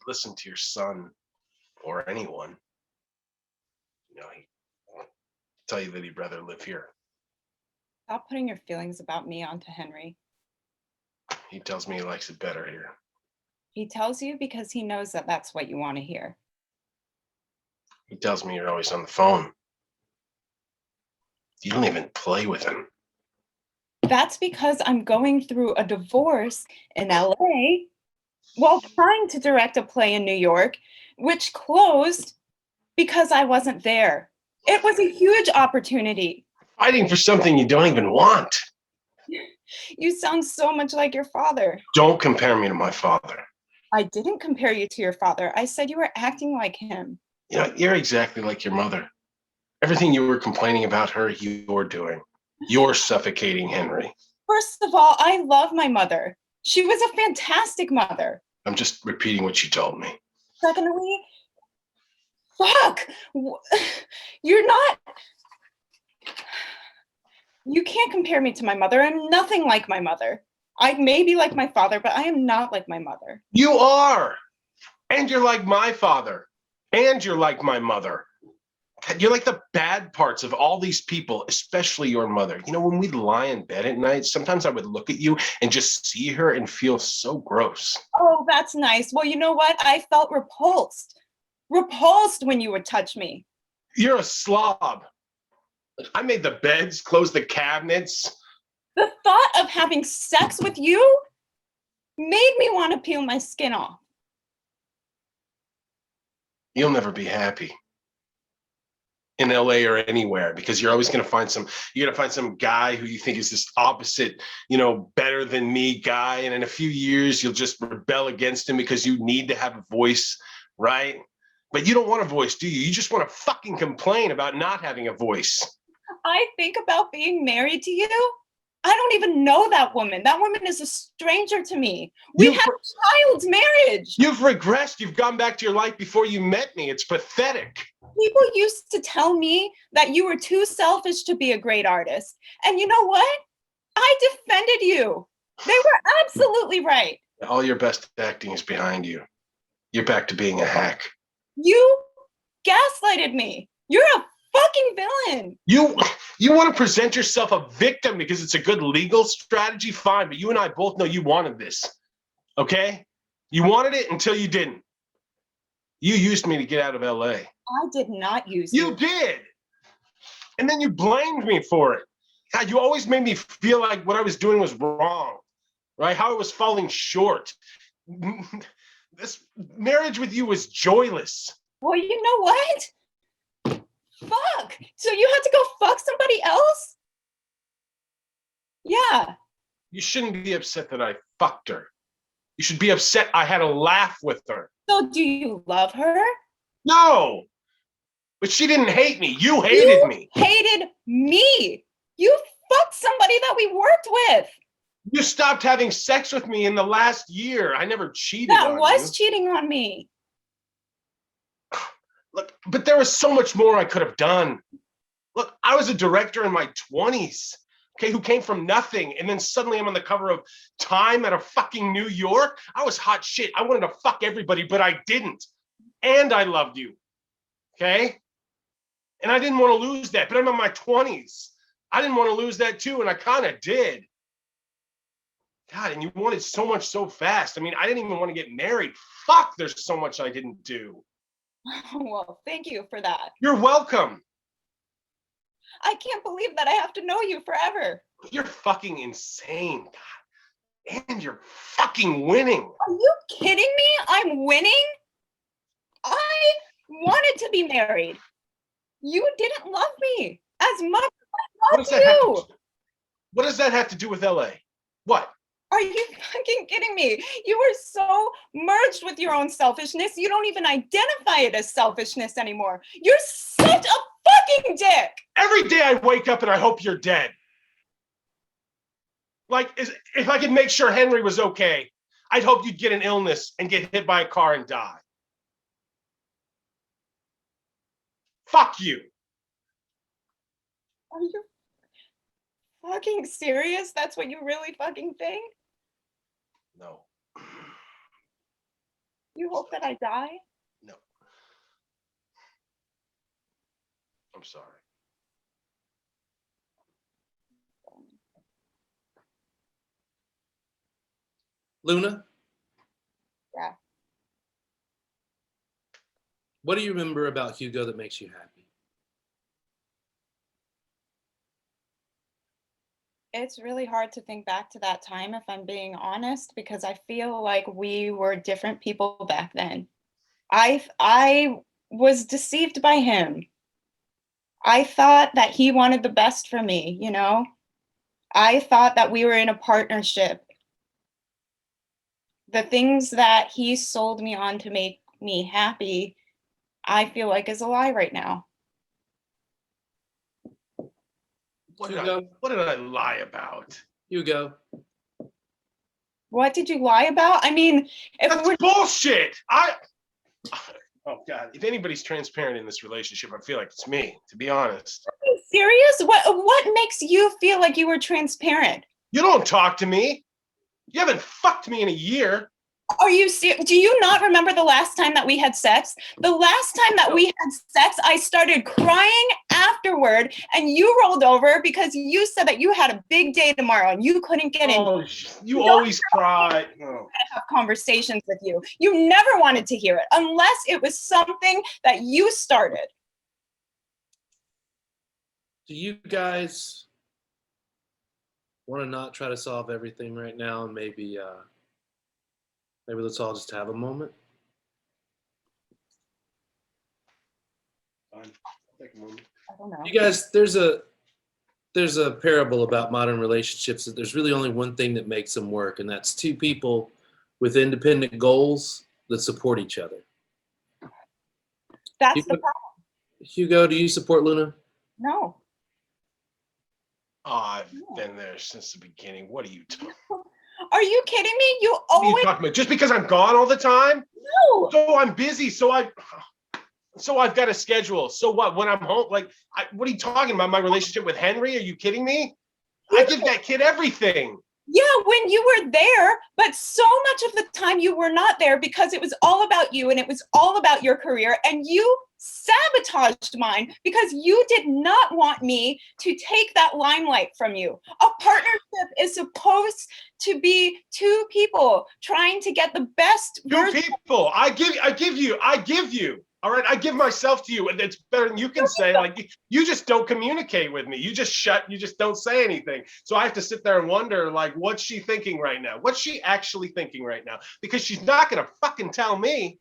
listen to your son or anyone, he'd tell you that he'd rather live here. Stop putting your feelings about me onto Henry. He tells me he likes it better here. He tells you because he knows that that's what you want to hear. He tells me you're always on the phone. You don't even play with him. That's because I'm going through a divorce in LA while trying to direct a play in New York, which closed because I wasn't there. It was a huge opportunity. Fighting for something you don't even want. You sound so much like your father. Don't compare me to my father. I didn't compare you to your father. I said you were acting like him. You're exactly like your mother. Everything you were complaining about her, you're doing. You're suffocating Henry. First of all, I love my mother. She was a fantastic mother. I'm just repeating what you told me. Secondly, fuck! You're not... You can't compare me to my mother. I'm nothing like my mother. I may be like my father, but I am not like my mother. You are! And you're like my father. And you're like my mother. You're like the bad parts of all these people, especially your mother. When we'd lie in bed at night, sometimes I would look at you and just see her and feel so gross. Oh, that's nice. Well, you know what? I felt repulsed. Repulsed when you would touch me. You're a slob. I made the beds, closed the cabinets. The thought of having sex with you made me want to peel my skin off. You'll never be happy in LA or anywhere, because you're always going to find some guy who you think is this opposite, better than me guy. And in a few years, you'll just rebel against him because you need to have a voice, right? But you don't want a voice, do you? You just want to fucking complain about not having a voice. I think about being married to you. I don't even know that woman. That woman is a stranger to me. We had a child's marriage. You've regressed. You've gone back to your life before you met me. It's pathetic. People used to tell me that you were too selfish to be a great artist. And you know what? I defended you. They were absolutely right. All your best acting is behind you. You're back to being a hack. You gaslighted me. You're a fucking villain. You want to present yourself a victim because it's a good legal strategy? Fine, but you and I both know you wanted this. Okay? You wanted it until you didn't. You used me to get out of LA. I did not use you. You did. And then you blamed me for it. God, you always made me feel like what I was doing was wrong, right? How I was falling short. This marriage with you was joyless. Well, you know what? Fuck. So you had to go fuck somebody else? Yeah. You shouldn't be upset that I fucked her. You should be upset I had a laugh with her. So do you love her? No. But she didn't hate me. You hated me. Hated me. You fucked somebody that we worked with. You stopped having sex with me in the last year. I never cheated on you. That was cheating on me. Look, but there was so much more I could have done. Look, I was a director in my 20s, okay, who came from nothing, and then suddenly I'm on the cover of Time out of fucking New York. I was hot shit. I wanted to fuck everybody, but I didn't. And I loved you, okay? And I didn't want to lose that, but I'm in my 20s. I didn't want to lose that too, and I kind of did. God, and you wanted so much so fast. I mean, I didn't even want to get married. Fuck, there's so much I didn't do. Well, thank you for that. You're welcome. I can't believe that I have to know you forever. You're fucking insane, God. And you're fucking winning. Are you kidding me? I'm winning? I wanted to be married. You didn't love me as much as I love you. What does that have to do with LA? What? Are you fucking kidding me? You were so merged with your own selfishness, you don't even identify it as selfishness anymore. You're such a fucking dick. Every day I wake up and I hope you're dead. Like, if I could make sure Henry was okay, I'd hope you'd get an illness and get hit by a car and die. Fuck you. Are you fucking serious? That's what you really fucking think? No. You hope that I die? No. I'm sorry. Luna? Yeah. What do you remember about Hugo that makes you happy? It's really hard to think back to that time, if I'm being honest, because I feel like we were different people back then. I was deceived by him. I thought that he wanted the best for me, you know? I thought that we were in a partnership. The things that he sold me on to make me happy, I feel like is a lie right now. What Hugo? did I lie about? Hugo? What did you lie about? I mean, if That's we're bullshit. Oh God, if anybody's transparent in this relationship, I feel like it's me, to be honest. serious, what makes you feel like you were transparent? You don't talk to me. You haven't fucked me in a year. Are you serious? Do you not remember the last time that we had sex? The last time that we had sex, I started crying afterward, and you rolled over because you said that you had a big day tomorrow and you couldn't get in. Oh, you always cry. Oh. Have conversations with you. You never wanted to hear it unless it was something that you started. Do you guys want to not try to solve everything right now and maybe let's all just have a moment? Fine. I'll take a moment. I don't know. You guys, there's a parable about modern relationships that there's really only one thing that makes them work, and that's two people with independent goals that support each other. That's the problem. Hugo, do you support Luna? No. Oh, I've been there since the beginning. What are you talking about? Are you kidding me? You What are you always talking about? Just because I'm gone all the time? no. So I'm busy. So I've got a schedule. So what? When I'm home, what are you talking about? My relationship with Henry? Are you kidding me? I give that kid everything. Yeah, when you were there, but so much of the time you were not there because it was all about you and it was all about your career, and you sabotaged mine because you did not want me to take that limelight from you. A partnership is supposed to be two people trying to get the best Two people. I give you. All right, I give myself to you, and it's better than you can say. Like, you just don't communicate with me. You just don't say anything. So I have to sit there and wonder, like, what's she thinking right now? What's she actually thinking right now? Because she's not gonna fucking tell me.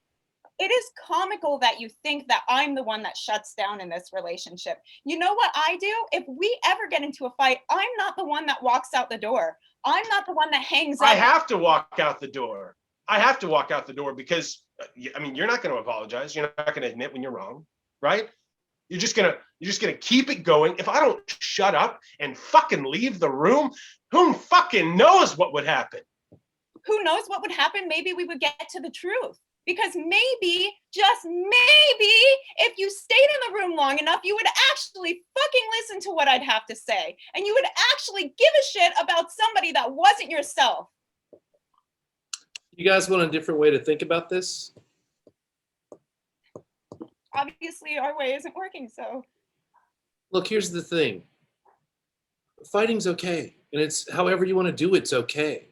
It is comical that you think that I'm the one that shuts down in this relationship. You know what I do? If we ever get into a fight, I'm not the one that walks out the door. I'm not the one that hangs up. I have to walk out the door. I have to walk out the door because, I mean, you're not going to apologize. You're not going to admit when you're wrong, right? You're just gonna keep it going. If I don't shut up and fucking leave the room, who fucking knows what would happen? Who knows what would happen? Maybe we would get to the truth. Because maybe, just maybe, if you stayed in the room long enough, you would actually fucking listen to what I'd have to say. And you would actually give a shit about somebody that wasn't yourself. You guys want a different way to think about this? Obviously, our way isn't working, so. Look, here's the thing. Fighting's okay. And it's however you want to do it's okay.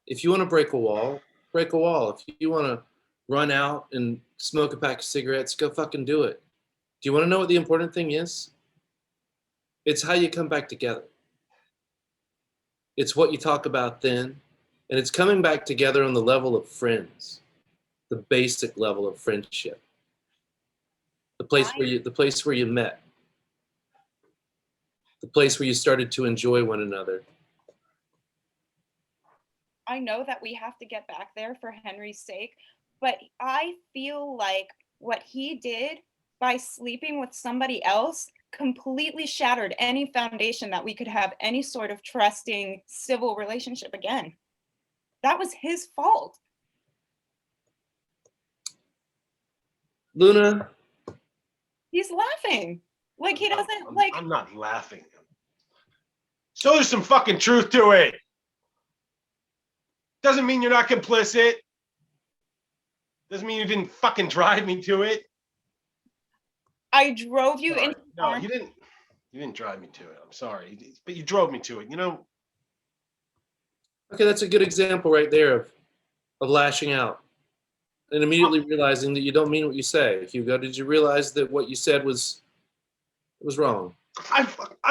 If you want to break a wall, break a wall. If you want to run out and smoke a pack of cigarettes, go fucking do it. Do you want to know what the important thing is? It's how you come back together. It's what you talk about then, and it's coming back together on the level of friends, the basic level of friendship, the place where you met, the place where you started to enjoy one another. I know that we have to get back there for Henry's sake, but I feel like what he did by sleeping with somebody else completely shattered any foundation that we could have any sort of trusting civil relationship again. That was his fault. Luna? He's laughing. Like he doesn't like. I'm not laughing. So there's some fucking truth to it. Doesn't mean you're not complicit. Doesn't mean you didn't fucking drive me to it. I drove you Sorry. into No, you didn't. You didn't drive me to it. I'm sorry, but you drove me to it. You know. Okay, that's a good example right there of lashing out and immediately realizing that you don't mean what you say. Hugo, did you realize that what you said was wrong? I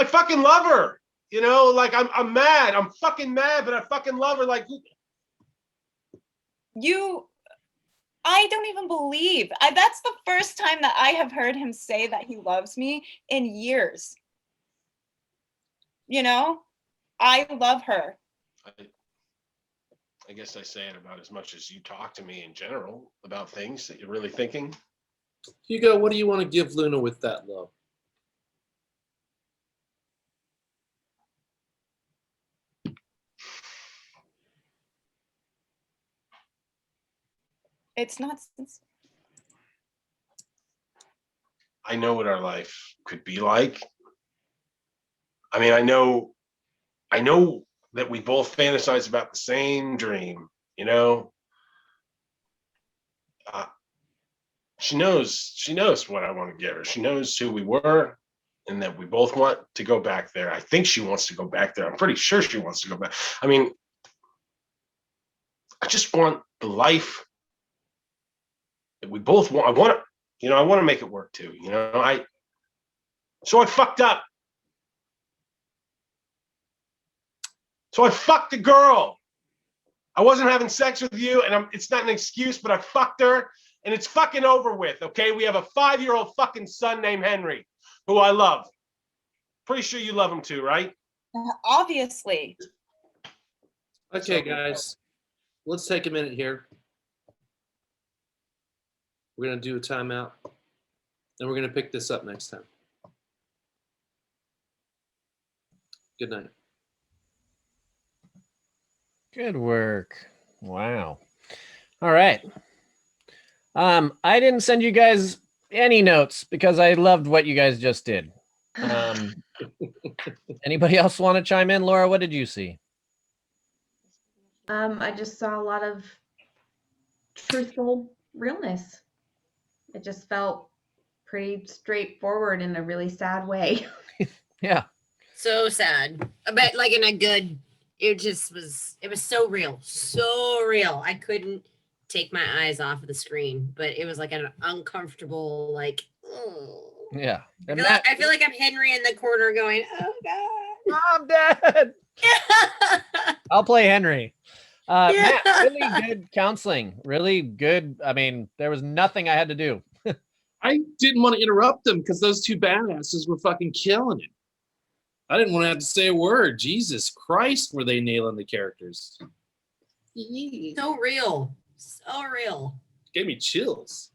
fucking love her. You know, like I'm mad. I'm fucking mad, but I fucking love her. Like I don't even believe. That's the first time that I have heard him say that he loves me in years. You know, I love her. I guess I say it about as much as you talk to me in general about things that you're really thinking. Hugo, what do you want to give Luna with that love? It's not. I know what our life could be like. I mean, I know that we both fantasize about the same dream, you know. She knows what I want to give her. She knows who we were and that we both want to go back there. I think she wants to go back there. I'm pretty sure she wants to go back. I mean, I just want the life that we both want. I want to, you know, I want to make it work too, you know. So I fucked up. So I fucked a girl. I wasn't having sex with you, and it's not an excuse, but I fucked her, and it's fucking over with, okay? We have a 5-year-old fucking son named Henry, who I love. Pretty sure you love him too, right? Obviously. Okay, guys, let's take a minute here. We're going to do a timeout, and we're going to pick this up next time. Good night. Good work. Wow. All right. I didn't send you guys any notes because I loved what you guys just did. Anybody else want to chime in? Laura, what did you see? I just saw a lot of truthful realness. It just felt pretty straightforward in a really sad way. Yeah. So sad. But like in a good, it was so real. So real. I couldn't take my eyes off of the screen, but it was like an uncomfortable, like, oh. Yeah. I feel like I'm Henry in the corner going, oh God. I'm dead. I'll play Henry. Yeah. Matt, really good counseling. Really good. I mean, there was nothing I had to do. I didn't want to interrupt them because those two badasses were fucking killing it. I didn't want to have to say a word. Jesus Christ, were they nailing the characters? So real. So real. Gave me chills.